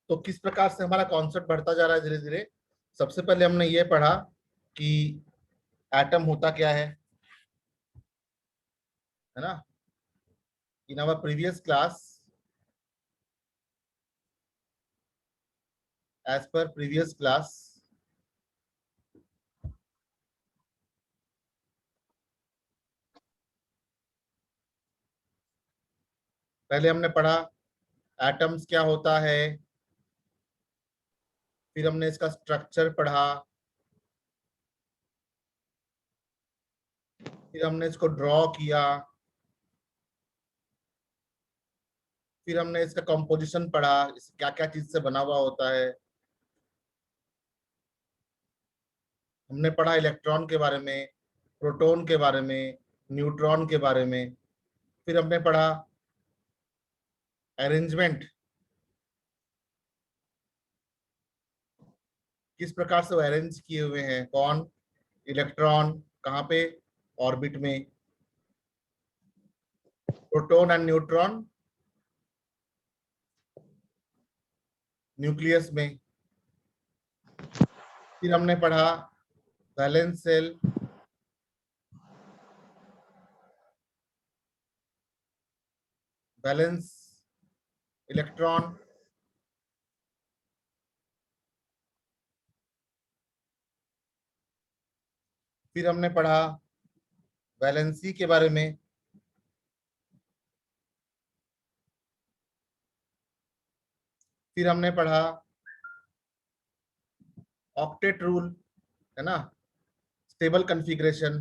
तो किस प्रकार से हमारा कॉन्सेप्ट बढ़ता जा रहा है धीरे धीरे। सबसे पहले हमने ये पढ़ा कि एटम होता क्या है ना। In our previous class, as per previous class, पहले हमने पढ़ा एटम्स क्या होता है, फिर हमने इसका स्ट्रक्चर पढ़ा, फिर हमने इसको ड्रॉ किया, फिर हमने इसका कंपोजिशन पढ़ा, इस क्या क्या चीज से बना हुआ होता है। हमने पढ़ा इलेक्ट्रॉन के बारे में, प्रोटॉन के बारे में, न्यूट्रॉन के बारे में। फिर हमने पढ़ा अरेंजमेंट, किस प्रकार से अरेंज किए हुए हैं, कौन, इलेक्ट्रॉन कहाँ पे, ऑर्बिट में, प्रोटॉन एंड न्यूट्रॉन न्यूक्लियस में। फिर हमने पढ़ा वैलेंस सेल, वैलेंस इलेक्ट्रॉन, फिर हमने पढ़ा वैलेंसी के बारे में, फिर हमने पढ़ा ऑक्टेट रूल, है ना, स्टेबल कॉन्फ़िगरेशन।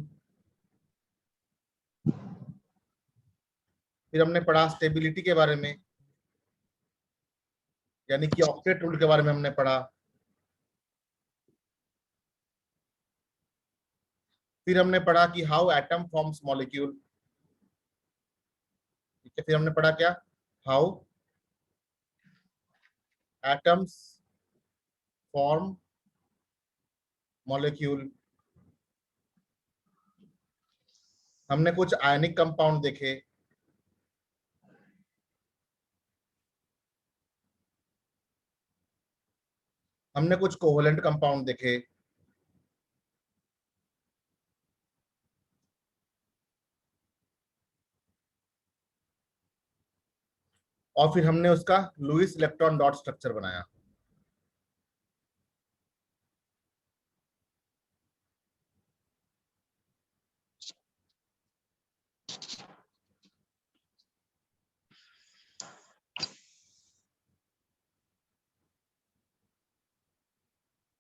फिर हमने पढ़ा स्टेबिलिटी के बारे में, यानी कि ऑक्टेट रूल के बारे में हमने पढ़ा। फिर हमने पढ़ा कि हाउ एटम फॉर्म्स मॉलिक्यूल। ठीक है, फिर हमने पढ़ा क्या, हाउ एटम्स फॉर्म मॉलिक्यूल। हमने कुछ आयनिक कंपाउंड देखे, हमने कुछ कोवलेंट कंपाउंड देखे, और फिर हमने उसका लुईस इलेक्ट्रॉन डॉट स्ट्रक्चर बनाया।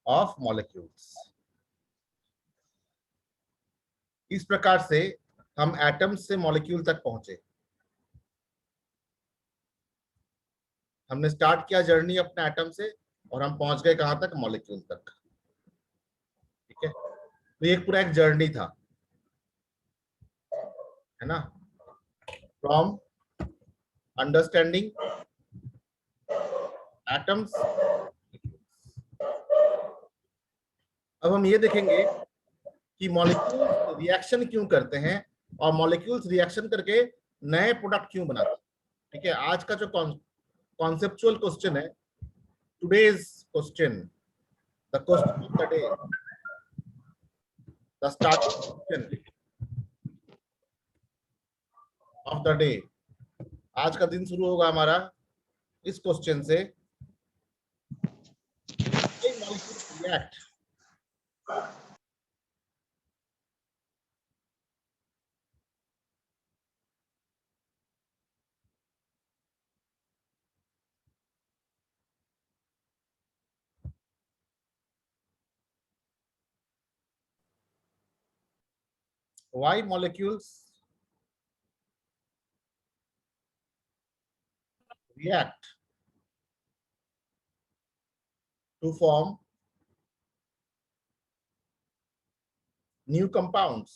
Of molecules. इस प्रकार से हम एटम्स से मॉलिक्यूल तक पहुंचे। हमने स्टार्ट किया जर्नी अपने एटम से, और हम पहुंच गए कहां तक, मॉलिक्यूल तक। ठीक है, तो ये एक पूरा एक जर्नी था, है ना, फ्रॉम अंडरस्टैंडिंग एटम्स। अब हम ये देखेंगे कि मॉलिक्यूल्स रिएक्शन क्यों करते हैं, और मॉलिक्यूल्स रिएक्शन करके नए प्रोडक्ट क्यों बनाते हैं। ठीक है, आज का जो कॉन्सेप्चुअल क्वेश्चन है, today's question, the question of the day, the starting question of the day. आज का दिन शुरू होगा हमारा इस क्वेश्चन से, molecules react. Why molecules react to form new compounds?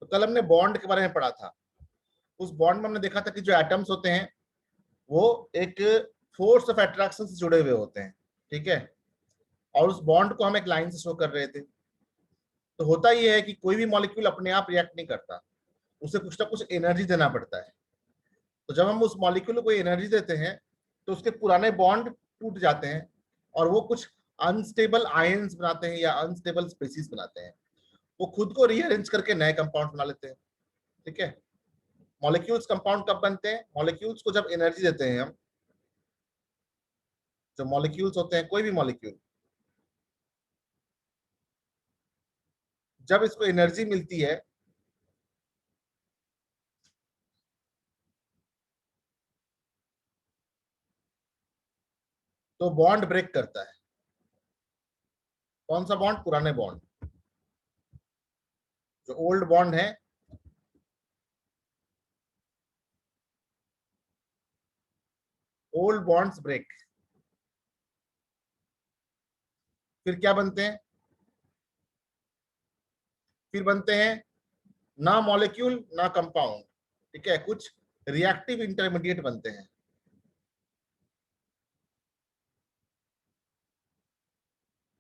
तो कल हमने बॉन्ड के बारे में पढ़ा था। उस बॉन्ड में हमने देखा था कि जो एटम्स होते हैं वो एक फोर्स ऑफ अट्रैक्शन से जुड़े हुए होते हैं, ठीक है। और उस बॉन्ड को हम एक लाइन से शो कर रहे थे। तो होता ही है कि कोई भी मॉलिक्यूल अपने आप रिएक्ट नहीं करता, उसे कुछ ना कुछ एनर्जी देना पड़ता है। तो जब हम उस मॉलिक्यूल को एनर्जी देते हैं तो उसके पुराने बॉन्ड टूट जाते हैं और वो कुछ अनस्टेबल आयंस बनाते हैं या अनस्टेबल स्पीसीज बनाते हैं। वो खुद को रीअरेंज करके नए कंपाउंड बना लेते हैं, ठीक है। मॉलिक्यूल्स कंपाउंड कब बनते हैं? मॉलिक्यूल्स को जब एनर्जी देते हैं हम। जो मॉलिक्यूल्स होते हैं, कोई भी मॉलिक्यूल, जब इसको एनर्जी मिलती है तो बॉन्ड ब्रेक करता है। कौन सा बॉन्ड? पुराने बॉन्ड। जो ओल्ड बॉन्ड है, ओल्ड बॉन्ड्स ब्रेक। फिर क्या बनते हैं? फिर बनते हैं ना मॉलिक्यूल ना कंपाउंड, ठीक है। कुछ रिएक्टिव इंटरमीडिएट बनते हैं।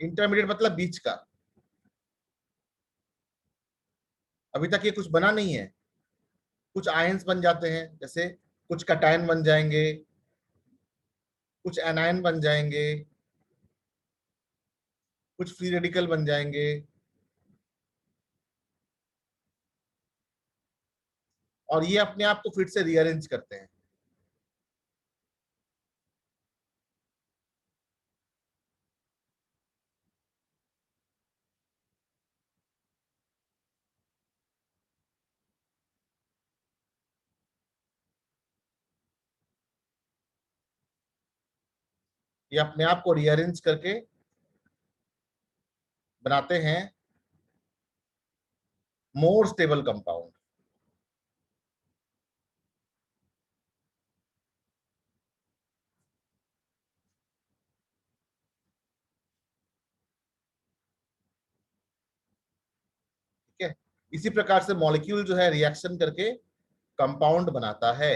इंटरमीडिएट मतलब बीच का। अभी तक ये कुछ बना नहीं है। कुछ आयंस बन जाते हैं, जैसे कुछ कटायन बन जाएंगे, कुछ एनायन बन जाएंगे, कुछ फ्री रेडिकल बन जाएंगे, और ये अपने आप को फिर से रीअरेंज करते हैं। ये अपने आप को रीअरेंज करके बनाते हैं मोर स्टेबल कंपाउंड, ठीक है। इसी प्रकार से मॉलिक्यूल जो है रिएक्शन करके कंपाउंड बनाता है।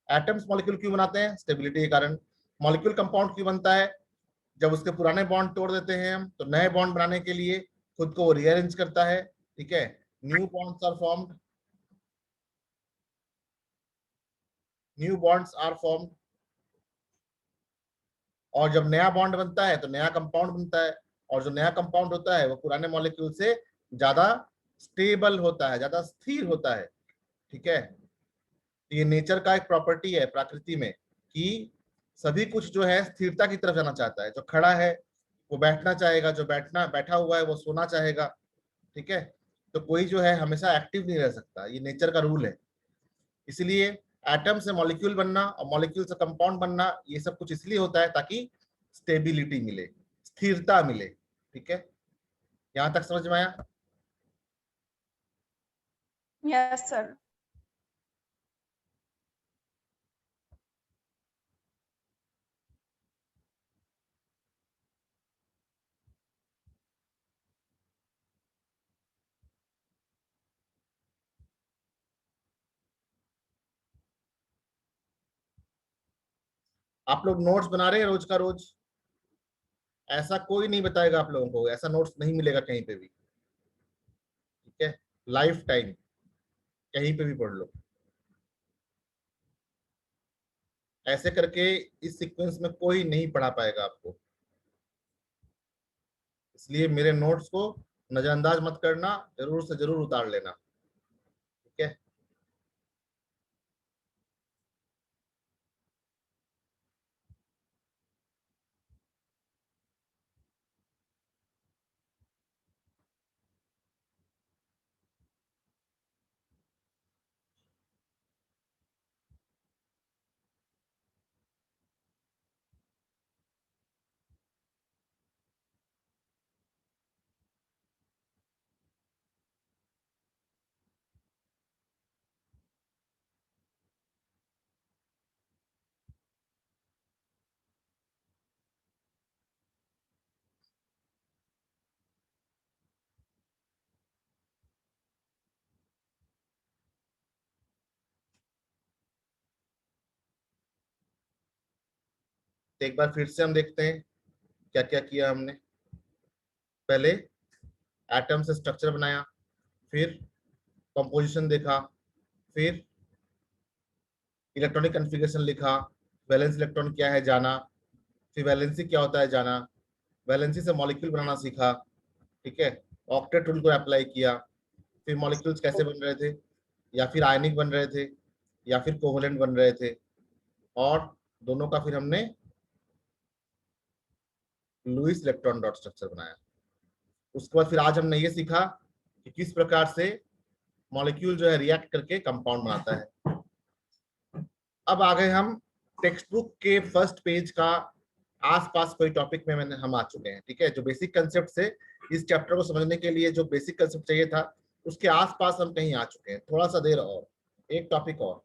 एटम्स मॉलिक्यूल क्यों बनाते हैं? स्टेबिलिटी के कारण। मॉलिक्यूल कंपाउंड क्यों बनता है? जब उसके पुराने बॉन्ड तोड़ देते हैं हम तो नए बॉन्ड बनाने के लिए खुद को रीअरेंज करता है, ठीक है। New bonds are formed, new bonds are formed. और जब नया बॉन्ड बनता है तो नया कंपाउंड बनता है। और जो नया कंपाउंड होता है वो पुराने मॉलिक्यूल से ज्यादा स्टेबल होता है, ज्यादा स्थिर होता है, ठीक है। तो ये नेचर का एक प्रॉपर्टी है प्रकृति में कि सभी कुछ जो है स्थिरता की तरफ जाना चाहता है। जो खड़ा है वो बैठना चाहेगा, जो बैठा हुआ है वो सोना चाहेगा, ठीक है। तो कोई जो है हमेशा एक्टिव नहीं रह सकता, ये नेचर का रूल है। इसलिए एटम से मॉलिक्यूल बनना और मॉलिक्यूल से कंपाउंड बनना, ये सब कुछ इसलिए होता है ताकि स्टेबिलिटी मिले, स्थिरता मिले, ठीक है। यहां तक समझ में आया? Yes sir. आप लोग नोट्स बना रहे हैं रोज का रोज? ऐसा कोई नहीं बताएगा आप लोगों को, ऐसा नोट्स नहीं मिलेगा कहीं पे भी, ठीक है। लाइफ टाइम कहीं पे भी पढ़ लो। ऐसे करके इस सीक्वेंस में कोई नहीं पढ़ा पाएगा आपको। इसलिए मेरे नोट्स को नजरअंदाज मत करना, जरूर से जरूर उतार लेना, ठीक है। तो एक बार फिर से हम देखते हैं क्या क्या किया हमने। पहले एटम से स्ट्रक्चर बनाया, फिर कंपोजिशन देखा, फिर इलेक्ट्रॉनिक कॉन्फ़िगरेशन लिखा, वैलेंस इलेक्ट्रॉन क्या है जाना, फिर वैलेंसी क्या होता है जाना, वैलेंसी से मॉलिक्यूल बनाना सीखा। ठीक है, ऑक्टेट रूल को अप्लाई किया, फिर मॉलिक्यूल्स कैसे बन रहे थे, या फिर आयनिक बन रहे थे, या फिर कोवलेंट बन रहे थे, और दोनों का फिर हमने लुईस इलेक्ट्रॉन डॉट स्ट्रक्चर बनाया। उसके बाद फिर आज हमने ये सीखा कि किस प्रकार से मॉलिक्यूल जो है रिएक्ट करके कंपाउंड बनाता है। अब आ गए हम टेक्स्ट बुक के फर्स्ट पेज का आसपास कोई टॉपिक में हम आ चुके हैं। ठीक है, जो बेसिक कंसेप्ट से इस चैप्टर को समझने के लिए जो बेसिक कंसेप्ट चाहिए था उसके आसपास हम कहीं आ चुके हैं। थोड़ा सा देर और, एक टॉपिक और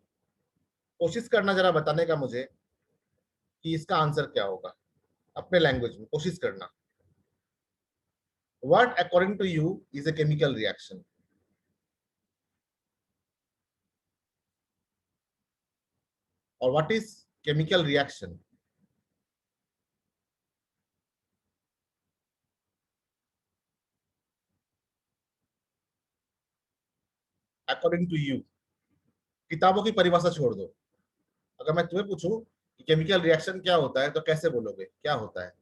कोशिश करना जरा बताने का मुझे कि इसका आंसर क्या होगा, अपने लैंग्वेज में कोशिश करना। What according to you is a chemical reaction? और what is chemical reaction? According to you, किताबों की परिभाषा छोड़ दो। अगर मैं तुम्हें पूछूं कि केमिकल रिएक्शन क्या होता है तो कैसे बोलोगे क्या होता है?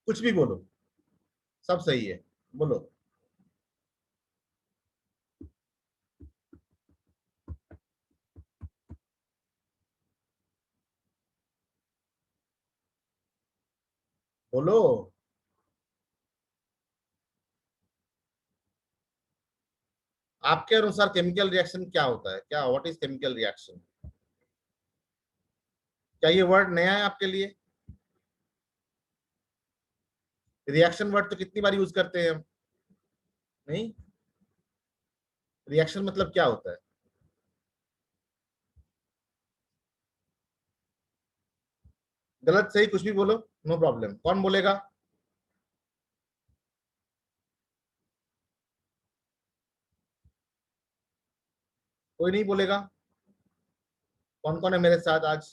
कुछ भी बोलो, सब सही है, बोलो। बोलो। आपके अनुसार केमिकल रिएक्शन क्या होता है? क्या, व्हाट इज केमिकल रिएक्शन? क्या ये वर्ड नया है आपके लिए? रिएक्शन वर्ड तो कितनी बार यूज करते हैं हम? नहीं, रिएक्शन मतलब क्या होता है? गलत सही कुछ भी बोलो, नो प्रॉब्लम। कौन बोलेगा? कोई नहीं बोलेगा? कौन कौन है मेरे साथ आज?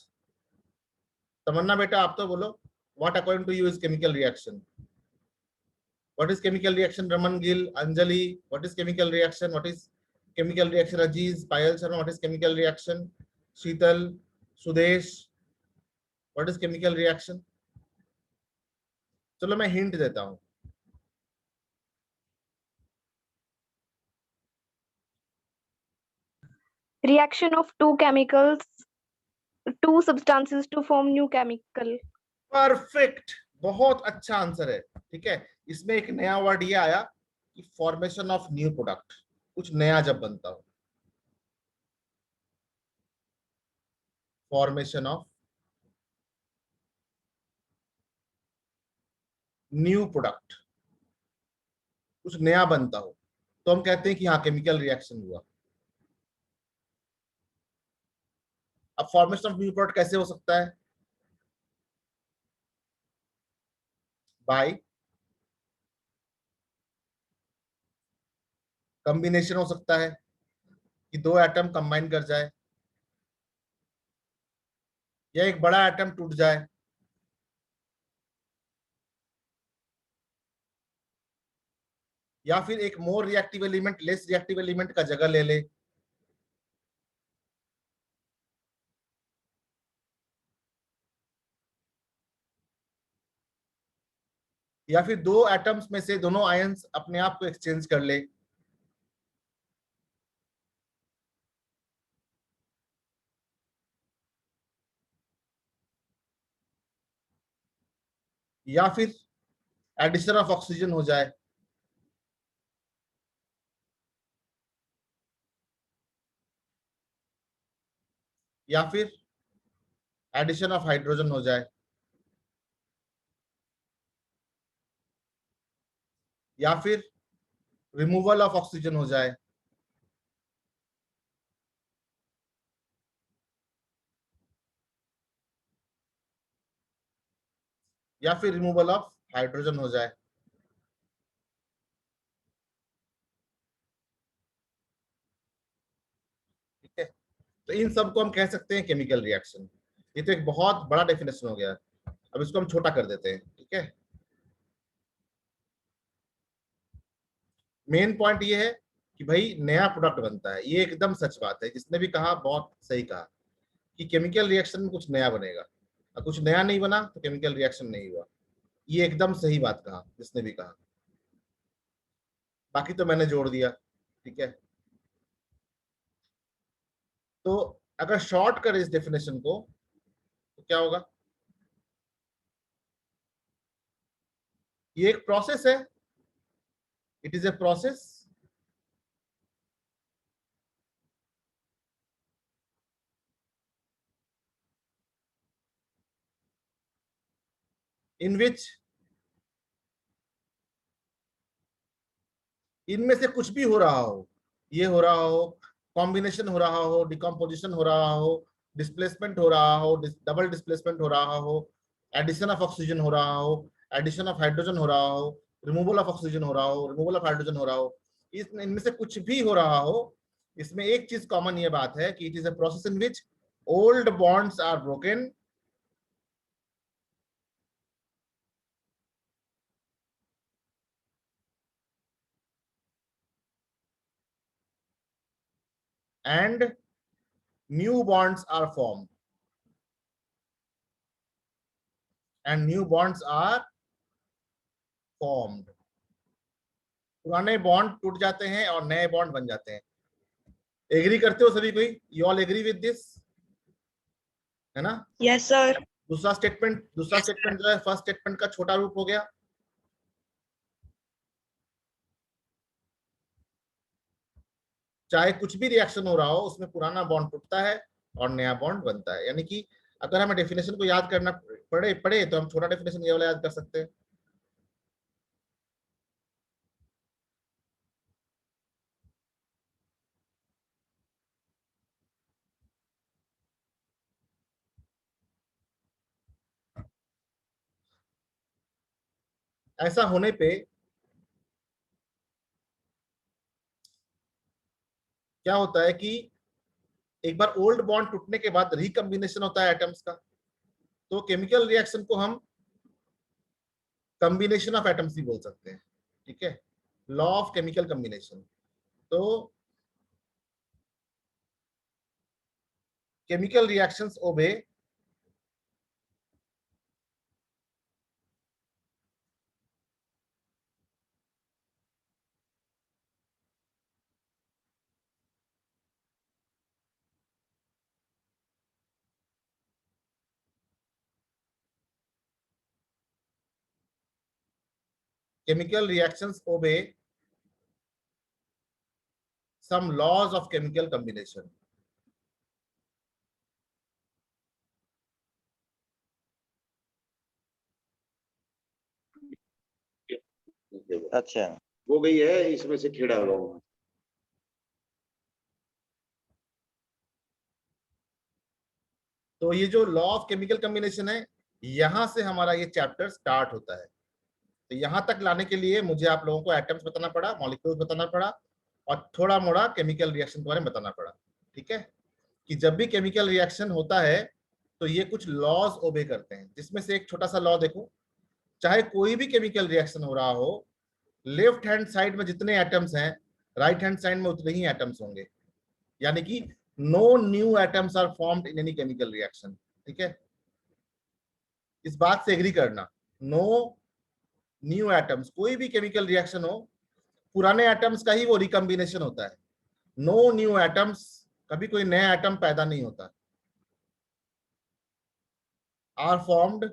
तमन्ना बेटा आप तो बोलो। What according to you is chemical reaction? What is chemical reaction? Raman Gill, Anjali. What is chemical reaction? What is chemical reaction? Aziz, Payal Sharma. What is chemical reaction? Sheetal, Sudesh. What is chemical reaction? चलो मैं hint देता हूँ। Reaction of two chemicals, two substances to form new chemical. Perfect, बहुत अच्छा answer है। ठीक है, इसमें एक नया वर्ड ये आया कि फॉर्मेशन ऑफ न्यू प्रोडक्ट, कुछ नया जब बनता हो, फॉर्मेशन ऑफ न्यू प्रोडक्ट, कुछ नया बनता हो तो हम कहते हैं कि हाँ केमिकल रिएक्शन हुआ। अब फॉर्मेशन ऑफ न्यू प्रोडक्ट कैसे हो सकता है? बाय कॉम्बिनेशन हो सकता है कि दो एटम कंबाइन कर जाए, या एक बड़ा एटम टूट जाए, या फिर एक more reactive element less reactive element का जगह ले ले, या फिर दो एटम्स में से दोनों आयंस अपने आप को एक्सचेंज कर ले, या फिर एडिशन ऑफ ऑक्सीजन हो जाए, या फिर एडिशन ऑफ हाइड्रोजन हो जाए, या फिर रिमूवल ऑफ ऑक्सीजन हो जाए, या फिर रिमूवल ऑफ हाइड्रोजन हो जाए। ठीक है, तो इन सबको हम कह सकते हैं केमिकल रिएक्शन। ये तो एक बहुत बड़ा डेफिनेशन हो गया, अब इसको हम छोटा कर देते हैं, ठीक है। मेन पॉइंट ये है कि भाई नया प्रोडक्ट बनता है, ये एकदम सच बात है, जिसने भी कहा बहुत सही कहा कि केमिकल रिएक्शन में कुछ नया बनेगा, और कुछ नया नहीं बना तो केमिकल रिएक्शन नहीं हुआ। ये एकदम सही बात कहा जिसने भी कहा, बाकी तो मैंने जोड़ दिया, ठीक है। तो अगर शॉर्ट कर इस डेफिनेशन को तो क्या होगा, ये एक प्रोसेस है, it is a process in which इनमें से कुछ भी हो रहा हो, ये हो रहा हो, कॉम्बिनेशन हो रहा हो, डिकम्पोजिशन हो रहा हो, डिस्प्लेसमेंट हो रहा हो, डबल डिस्प्लेसमेंट हो रहा हो, एडिशन ऑफ ऑक्सीजन हो रहा हो, एडिशन ऑफ हाइड्रोजन हो रहा हो, रिमूवल ऑफ ऑक्सीजन हो रहा हो, रिमूवल ऑफ हाइड्रोजन हो रहा हो, इनमें से कुछ भी हो रहा हो, इसमें एक चीज कॉमन ये बात है कि it is a process in which old bonds are broken and new bonds are formed and new bonds are formed। पुराने बॉन्ड टूट जाते हैं और नए बॉन्ड बन जाते हैं। एग्री करते हो सभी कोई? You all agree with this, है ना? Yes sir. दूसरा स्टेटमेंट जो है फर्स्ट स्टेटमेंट का छोटा रूप हो गया। चाहे कुछ भी रिएक्शन हो रहा हो, उसमें पुराना बॉन्ड टूटता है और नया बॉन्ड बनता है। यानी कि अगर हमें डेफिनेशन को याद करना पड़े तो हम छोटा डेफिनेशन ये वाला याद कर सकते हैं। ऐसा होने पे क्या होता है कि एक बार ओल्ड बॉन्ड टूटने के बाद रिकम्बिनेशन होता है एटम्स का, तो केमिकल रिएक्शन को हम कॉम्बिनेशन ऑफ एटम्स भी बोल सकते हैं, ठीक है, लॉ ऑफ केमिकल कॉम्बिनेशन। तो केमिकल रिएक्शंस ओबे chemical reactions obey some laws of chemical combination। अच्छा, वो गई है इसमें से खेड़ा हुआ। तो ये जो लॉ ऑफ केमिकल कॉम्बिनेशन है, यहां से हमारा ये चैप्टर स्टार्ट होता है। तो यहां तक लाने के लिए मुझे आप लोगों को एटम्स बताना पड़ा, मॉलिक्यूल्स बताना पड़ा, और थोड़ा मोड़ा केमिकल रिएक्शन के बारे में बताना पड़ा, ठीक है। कि जब भी केमिकल रिएक्शन होता है तो ये कुछ लॉज ओबे करते हैं, जिसमें से एक छोटा सा लॉ देखो, चाहे कोई भी केमिकल रिएक्शन हो रहा हो, लेफ्ट हैंड साइड में जितने एटम्स हैं, राइट हैंड साइड में उतने ही एटम्स होंगे। यानी कि no new atoms are formed in any chemical reaction, ठीक है। इस बात से एग्री करना, नो न्यू एटम्स, कोई भी केमिकल रिएक्शन हो, पुराने एटम्स का ही वो रिकम्बिनेशन होता है। नो न्यू एटम्स, कभी कोई नया एटम पैदा नहीं होता। Are formed,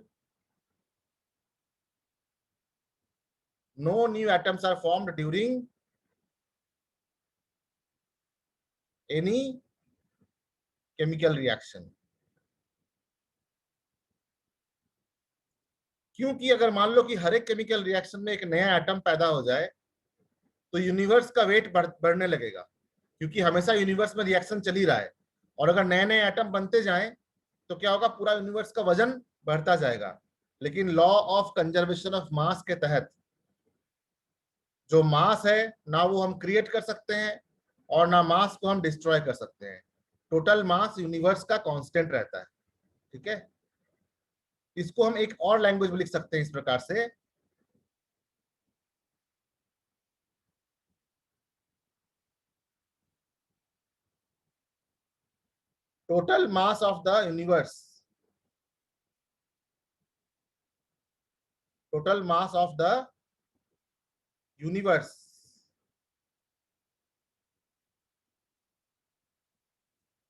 no new atoms are formed during any chemical reaction। क्योंकि अगर मान लो कि हर एक केमिकल रिएक्शन में एक नया एटम पैदा हो जाए तो यूनिवर्स का वेट बढ़ने लगेगा, क्योंकि हमेशा यूनिवर्स में रिएक्शन चल ही रहा है। और अगर नए नए एटम बनते जाएं तो क्या होगा, पूरा यूनिवर्स का वजन बढ़ता जाएगा। लेकिन law of conservation of mass के तहत जो मास है, ना वो हम क्रिएट कर सकते हैं और ना मास को हम डिस्ट्रॉय कर सकते हैं। टोटल मास यूनिवर्स का कांस्टेंट रहता है, ठीक है, इसको हम एक और लैंग्वेज में लिख सकते हैं इस प्रकार से, total mass of the universe, total mass of the universe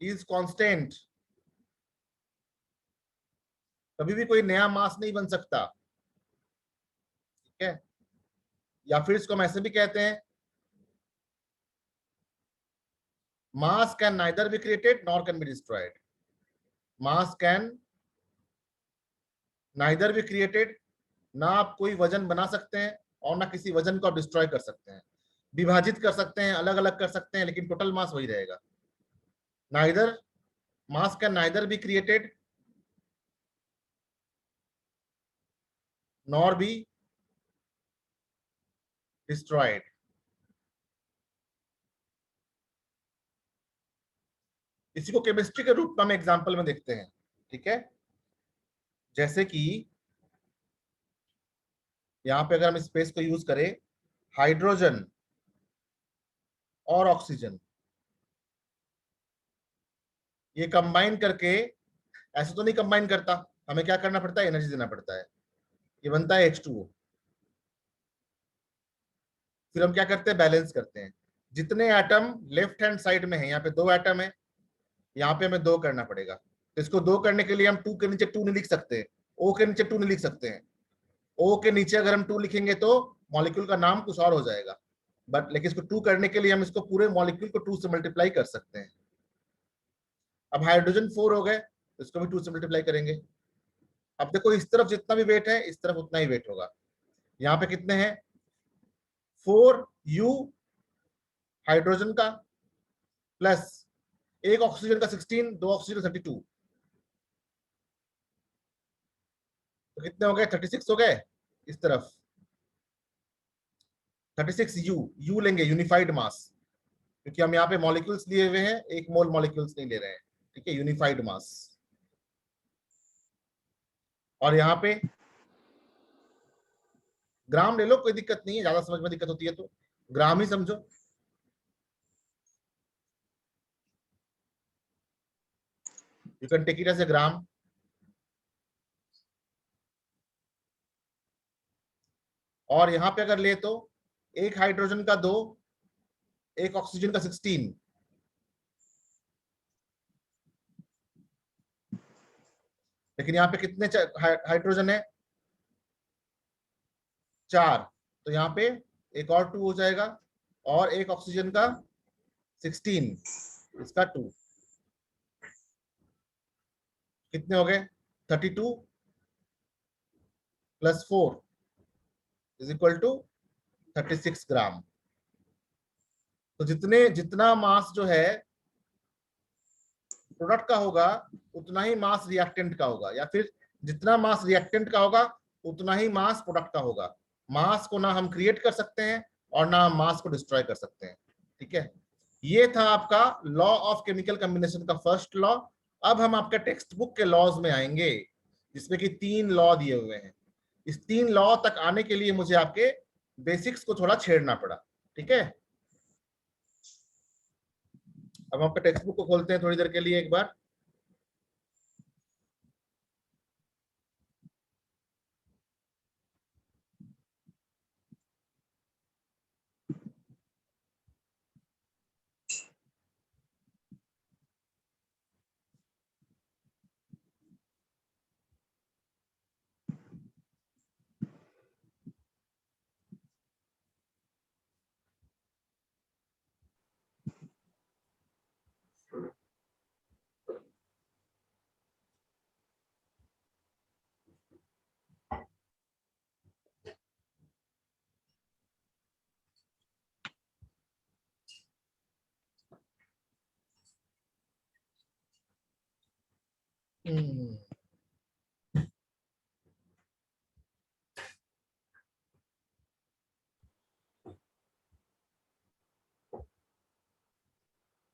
is constant. कभी भी कोई नया मास नहीं बन सकता, ठीक है। या फिर इसको हम ऐसे भी कहते हैं, मास can neither be created nor can be destroyed. Mass can neither be created, ना आप कोई वजन बना सकते हैं और ना किसी वजन को आप डिस्ट्रॉय कर सकते हैं। विभाजित कर सकते हैं, अलग अलग कर सकते हैं, लेकिन टोटल मास वही रहेगा। Neither, mass can neither be created nor be destroyed. इसी को केमिस्ट्री के रूप में हम एग्जांपल में देखते हैं, ठीक है। जैसे कि यहां पे अगर हम स्पेस को यूज करें, हाइड्रोजन और ऑक्सीजन ये कंबाइन करके, ऐसे तो नहीं कंबाइन करता, हमें क्या करना पड़ता है, एनर्जी देना पड़ता है, ये बनता है H2O। फिर हम क्या करते हैं, बैलेंस करते हैं। जितने एटम लेफ्ट हैंड साइड में है, यहाँ पे 2 एटम है, यहाँ पे हमें 2 करना पड़ेगा। तो इसको 2 करने के लिए हम 2 के नीचे 2 नहीं लिख सकते, O के नीचे 2 नहीं लिख सकते हैं। O के नीचे अगर हम 2 लिखेंगे तो मॉलिक्यूल का नाम कुछ और हो जाएगा, बट लेकिन इसको 2 करने के लिए हम इसको पूरे मॉलिक्यूल को 2 से मल्टीप्लाई कर सकते हैं। अब हाइड्रोजन 4 हो गए, तो इसको भी 2 से मल्टीप्लाई करेंगे। अब देखो, इस तरफ जितना भी वेट है, इस तरफ उतना ही वेट होगा। यहाँ पे कितने हैं, 4U हाइड्रोजन का प्लस एक ऑक्सीजन का 16, 2 ऑक्सीजन 32, तो कितने हो गए, 36 हो गए। इस तरफ 36U, U लेंगे यूनिफाइड मास, क्योंकि हम यहाँ पे मॉलिक्यूल्स लिए हुए हैं, एक मोल मॉलिक्यूल्स नहीं ले रहे हैं, ठीक है, यूनिफाइड मास। और यहाँ पे ग्राम ले लो, कोई दिक्कत नहीं है, ज्यादा समझ में दिक्कत होती है तो ग्राम ही समझो। You can take it as a gram. और यहाँ पे अगर ले तो एक हाइड्रोजन का 2, एक ऑक्सीजन का 16, लेकिन यहाँ पे कितने हाइड्रोजन है, 4, तो यहाँ पे एक और 2 हो जाएगा, और एक ऑक्सीजन का 16, इसका 2, कितने हो गए, 32 प्लस 4 इज इक्वल टू 36 ग्राम। तो जितना मास जो है प्रोडक्ट का होगा, उतना ही मास रिएक्टेंट का होगा, या फिर जितना मास रिएक्टेंट का होगा उतना ही मास प्रोडक्ट का होगा। मास को ना हम क्रिएट कर सकते हैं और ना हम मास को डिस्ट्रॉय कर सकते हैं, ठीक है। ये था आपका लॉ ऑफ केमिकल कॉम्बिनेशन का फर्स्ट लॉ। अब हम आपके टेक्स्ट बुक के लॉज में आएंगे, जिसमें कि 3 लॉ दिए हुए हैं। इस 3 लॉ तक आने के लिए मुझे आपके बेसिक्स को थोड़ा छेड़ना पड़ा, ठीक है। अब आपके टेक्स्ट बुक को खोलते हैं थोड़ी देर के लिए एक बार।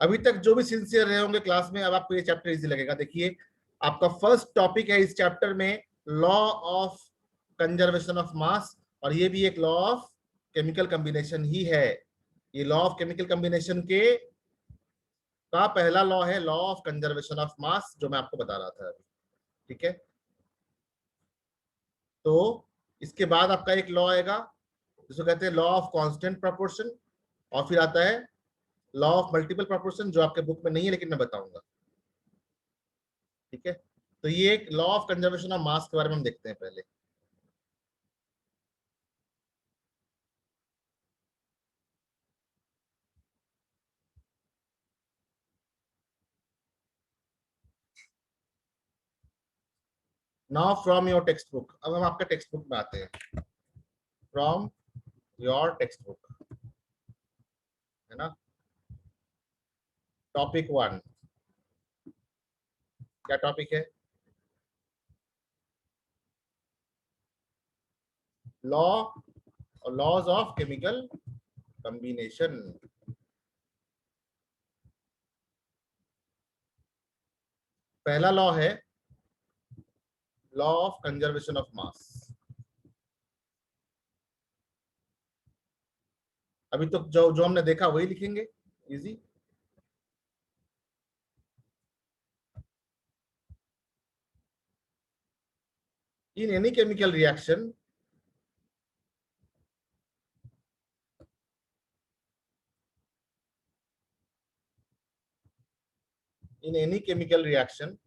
अभी तक जो भी सिंसियर रहे होंगे क्लास में, अब आपको ये चैप्टर इजी लगेगा। देखिए, आपका फर्स्ट टॉपिक है इस चैप्टर में law of conservation of mass, और ये भी एक लॉ ऑफ केमिकल कॉम्बिनेशन ही है। ये लॉ ऑफ केमिकल कॉम्बिनेशन के का पहला लॉ है, law of conservation of mass, जो मैं आपको बता रहा था अभी। ठीक है, तो इसके बाद आपका एक लॉ आएगा जिसको कहते हैं लॉ ऑफ कांस्टेंट प्रोपोर्शन, और फिर आता है लॉ ऑफ मल्टीपल प्रोपोर्शन, जो आपके बुक में नहीं है लेकिन मैं बताऊंगा। ठीक है, तो ये एक law of conservation of mass के बारे में हम देखते हैं पहले। Now from your text book, अब हम आपके टेक्स्ट बुक में आते हैं। फ्रॉम योर टेक्स्ट बुक, है ना। टॉपिक 1, क्या टॉपिक है? लॉ और लॉज ऑफ केमिकल कॉम्बिनेशन। पहला लॉ है law of conservation of mass. अभी तो जो जो हमने देखा वही लिखेंगे, easy. In any chemical reaction, in any chemical reaction,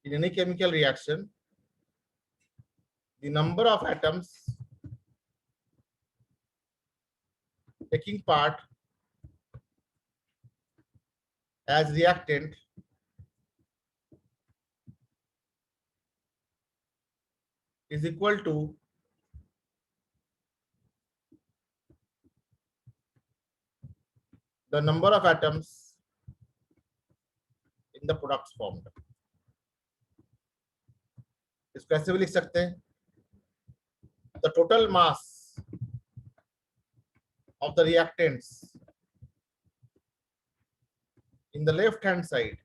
in any chemical reaction, the number of atoms taking part as reactant is equal to the number of atoms in the products formed. इसको ऐसे भी लिख सकते हैं, the total mass of the reactants in the left hand side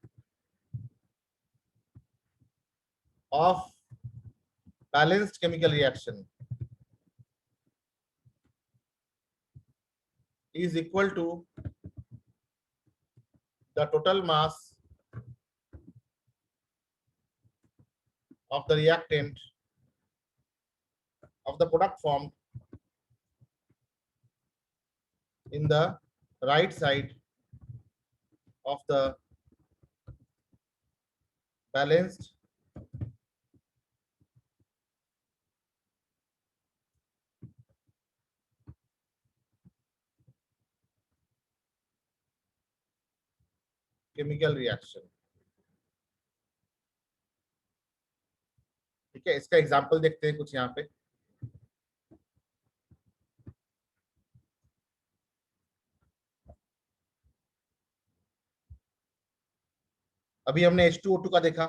of balanced chemical reaction is equal to the total mass of the reactant of the product formed in the right side of the balanced chemical reaction। ठीक है, इसका example देखते हैं कुछ यहाँ पे। अभी हमने H2O2 का देखा।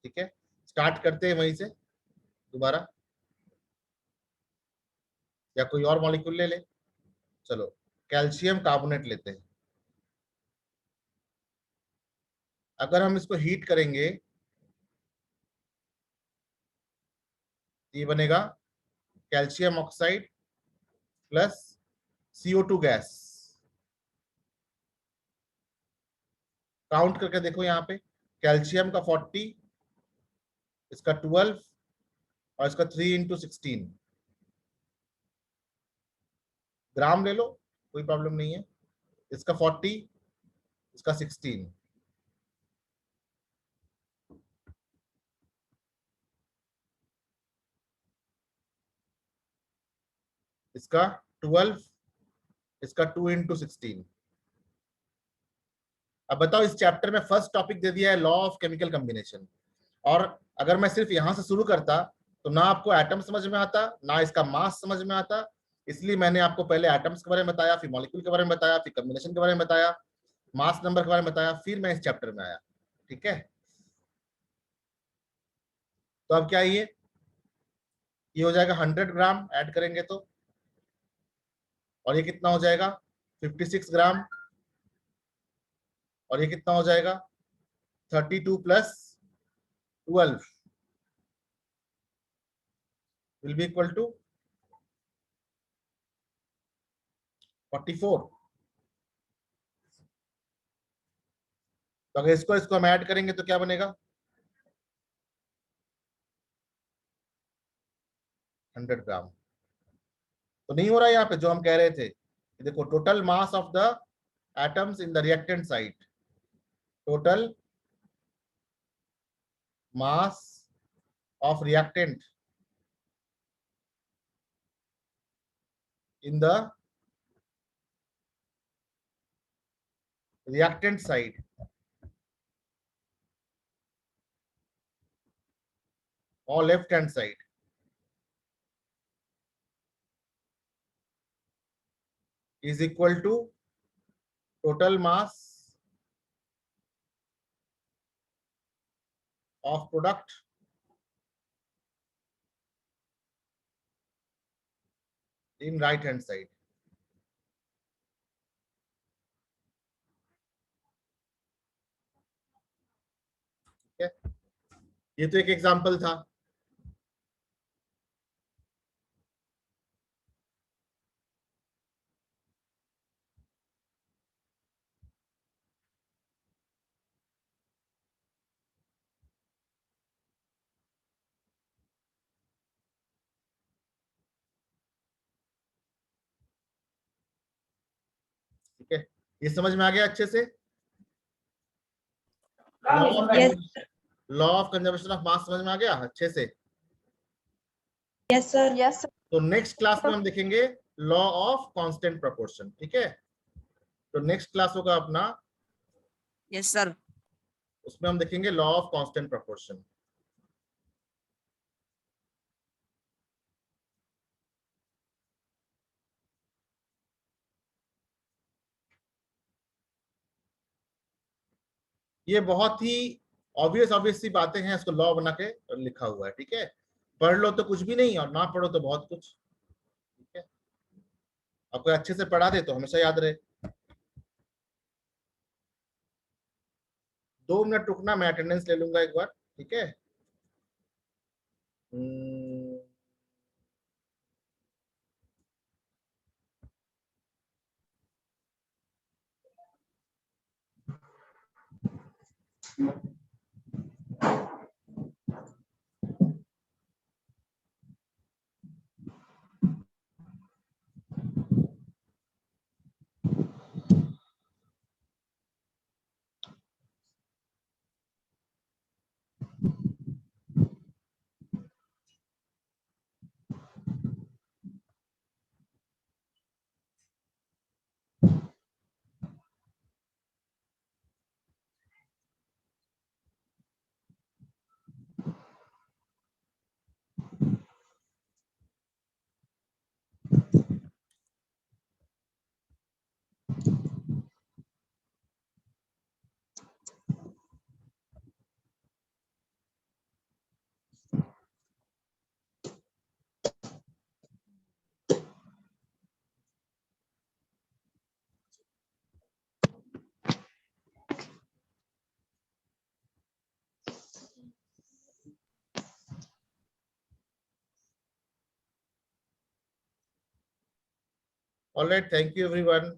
ठीक है, स्टार्ट करते हैं वहीं से दोबारा, या कोई और मॉलिक्यूल ले ले। चलो कैल्शियम कार्बोनेट लेते हैं। अगर हम इसको हीट करेंगे, ये बनेगा calcium oxide plus CO2 gas. Count करके देखो यहाँ पे, कैल्शियम का 40, इसका 12 और इसका 3 × 16 ग्राम ले लो, कोई प्रॉब्लम नहीं है। इसका 40, इसका 16, इसका 12, इसका 2 × 16। अब बताओ, इस चैप्टर में फर्स्ट टॉपिक दे दिया है लॉ ऑफ केमिकल कॉम्बिनेशन, और अगर मैं सिर्फ यहां से शुरू करता तो ना आपको एटम समझ में आता, ना इसका मास समझ में आता। इसलिए मैंने आपको पहले एटम्स के बारे में बताया, फिर मॉलिक्यूल के बारे में बताया, फिर कॉम्बिनेशन के बारे में बताया, मास नंबर के बारे में बताया, फिर मैं इस चैप्टर में आया। ठीक है, तो अब क्या ये हो जाएगा 100 ग्राम ऐड करेंगे तो, और ये कितना हो जाएगा 56 ग्राम, और ये कितना हो जाएगा 32 plus 12 will be equal to 44। तो अगर इसको हम ऐड करेंगे तो क्या बनेगा 100 ग्राम। तो नहीं हो रहा है यहाँ पे जो हम कह रहे थे, देखो total mass of the atoms in the reactant side, total mass of reactant in the reactant side or left hand side is equal to total mass of product in right hand side। ठीक है, ये तो एक example था। ठीक है, ये समझ में आ गया अच्छे से। Law of conservation of mass समझ में आ गया अच्छे से। Yes sir. Yes sir. तो नेक्स्ट क्लास में हम देखेंगे लॉ ऑफ कांस्टेंट प्रोपोर्शन। ठीक है, तो नेक्स्ट क्लास होगा अपना, यस सर। उसमें हम देखेंगे लॉ ऑफ कांस्टेंट प्रोपोर्शन। ये बहुत ही ऑब्वियस सी बातें हैं, इसको लॉ बना के लिखा हुआ है। ठीक है, पढ़ लो तो कुछ भी नहीं, और ना पढ़ो तो बहुत कुछ। ठीक है, आपको अच्छे से पढ़ा दे तो हमेशा याद रहे। 2 मिनट रुकना, मैं अटेंडेंस ले लूंगा एक बार। ठीक है, ऑलराइट, थैंक यू एवरीवन।